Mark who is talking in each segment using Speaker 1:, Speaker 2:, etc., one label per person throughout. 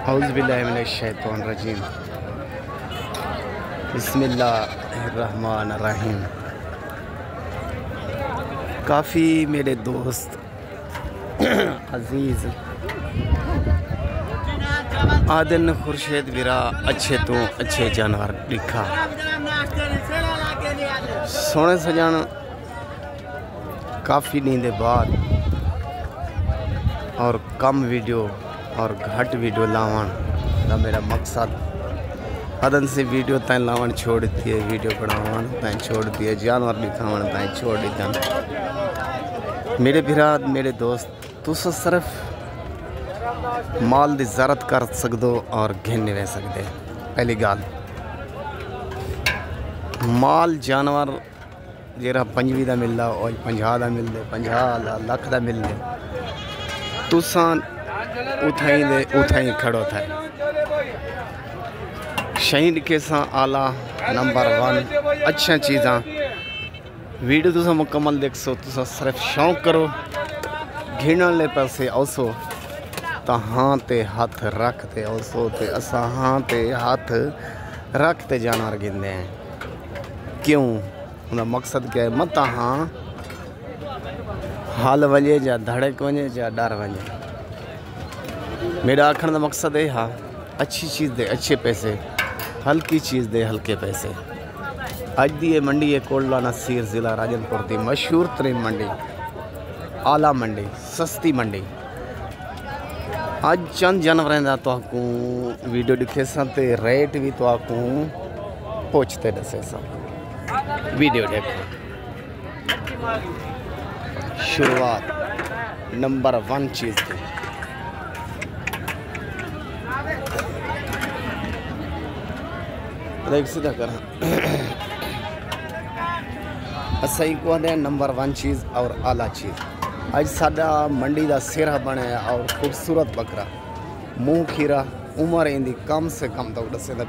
Speaker 1: औज़ु बिल्लाहि मिनश शैतानिर रजीम। बिस्मिल्लाहिर्रहमानिर्रहीम। काफ़ी मेरे दोस्त अजीज़ आदन खुर्शीद विरा अच्छे तो अच्छे जानवर दिखा सोने सजन काफ़ी नींद बाद और कम वीडियो और घट वीडियो लावन का मेरा मकसद अदन से वीडियो तय लावन छोड़ दिए, वीडियो बनावन तय छोड़ दिए, जानवर दिखावन तय छोड़ दिए। मेरे बिराद मेरे दोस्त तुस सिर्फ माल दी ज़रूरत कर सकदो और घेन नहीं रह सकते। पहली गाल माल जानवर जेरा 25 का मिलता और 50 का मिलते, 50 लाख का मिलते, तुसा उठाई खड़ो था शहीद के सा आला नंबर 1 अच्छा चीज़ा वीडियो तुसा मुकम्मल देख सो। तुसा सिर्फ शौक करो घिनण ले पैसे औसो तो हाँ ते हाथ रखते औसो ते असा हाँ ते हाथ रखते जानवर गिनते हैं। क्यों उनका मकसद क्या है? मत हाँ हाल वजे जा धड़क वजे जा डर वजे। मेरा आखण का मकसद है हाँ अच्छी चीज़ दे अच्छे पैसे, हल्की चीज़ दे हल्के पैसे। अज दी ये मंडी है कोटला नसीर ज़िला राजनपुर की मशहूर तरीन मंडी, आला मंडी, सस्ती मंडी। अज चंद जानवरों का तो वीडियो दिखे ते रेट भी तो पूछते दसे सब। वीडियो देखो। शुरुआत नंबर 1 चीज़ की देख सीधा कर सही को नंबर 1 चीज़ और आला चीज़। अज साडा मंडी का सिरा बने और खूबसूरत बकरा मुँह खीरा उम्र इंदी कम से कम तो दसे तक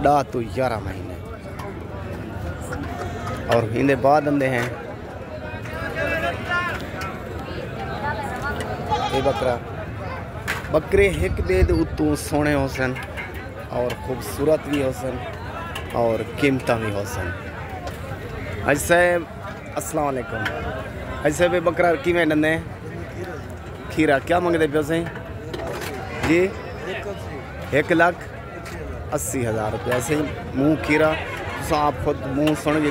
Speaker 1: 10 तो 11 महीने और इन्हें बाद आते हैं ये बकरा। बकरे एक बेद उतू सोने हो सन और खूबसूरत भी हो सन और कीमत भी हो सन। अज साहब अस्सलाम वालेकुम। अज साहब बकरा किमें दंदे खीरा क्या मंगते पे सही जी? 1,80,000 रुपया। ऐसे ही मुँह खीरा तो आप खुद मुँह सुन जी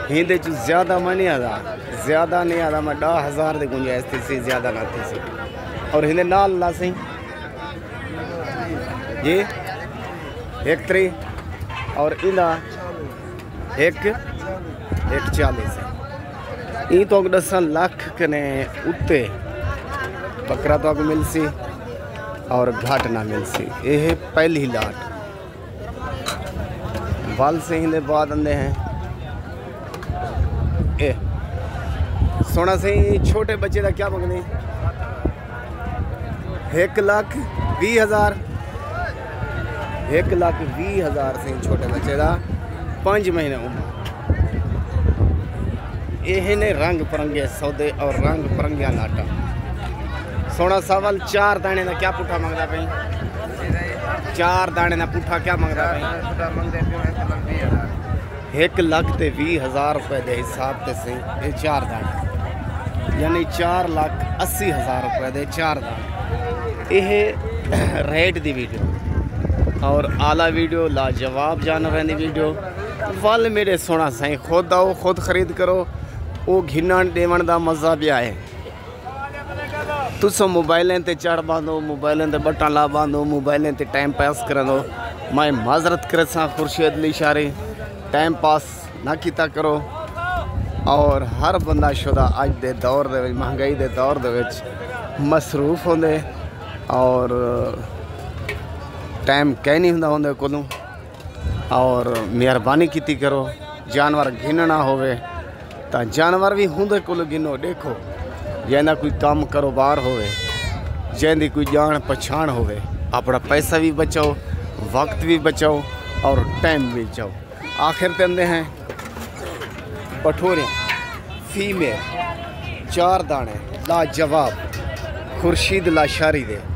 Speaker 1: हिंदे ज़्यादा मैं नहीं आता, ज़्यादा नहीं आता, मैं 10,000 की गुंजाइश थी, ज़्यादा ना थी सी। और हिंदे नाल ला सही जी 1,3 और इला 1,40 ई तो 10 लाख कने उत्ते बकरा तो मिल सी और घाट ना मिल सी। ये पहली लाट बाल से हिंदे बाद आते हैं ए सोना से छोटे बच्चे का क्या मंगने 1,20,000 1,20,000 से छोटे बच्चे का 5 महीने उम्र। ये ने रंग परंगे सौदे और रंग परंगिया लाटा। सोना सावल 4 दाने का क्या पुठा मंगता पई? 4 दाने का पुठा क्या मंगता पई? 1,20,000 रुपये के हिसाब से ये 4 दाने यानी 4,80,000 रुपये के 4 दाने। यह रेट दी वीडियो और आला वीडियो लाजवाब जानवर की वीडियो फल मेरे सोना साई खुद आओ खुद खरीद करो। वो घिनण देवन का मज़ा भी आए। तुस मोबाइलें ते चढ़ बांधो, मोबाइलें ते बटन ला बांधो, मोबाइलें ते टाइम पास कर दो। मैं माजरत कर खुर्शीद अली इशारे टाइम पास ना किया करो। और हर बंदा शुदा अज दे दौर दे महंगाई दे दौर दे मसरूफ होंदे और टाइम कहीं नहीं होंदा होंदे कोलों। और मेहरबानी की करो जानवर गिनना होवे तो जानवर भी होंदे कोलों गिनो। देखो जैना कोई काम कारोबार होवे, जैंदी कोई जान पछाण होवे, अपना पैसा भी बचाओ, वक्त भी बचाओ और टाइम भी बचाओ। आखिर ते हैं पठोरियाँ फीमेल 4 दाने लाजवाब खुर्शीद लाशारी दे।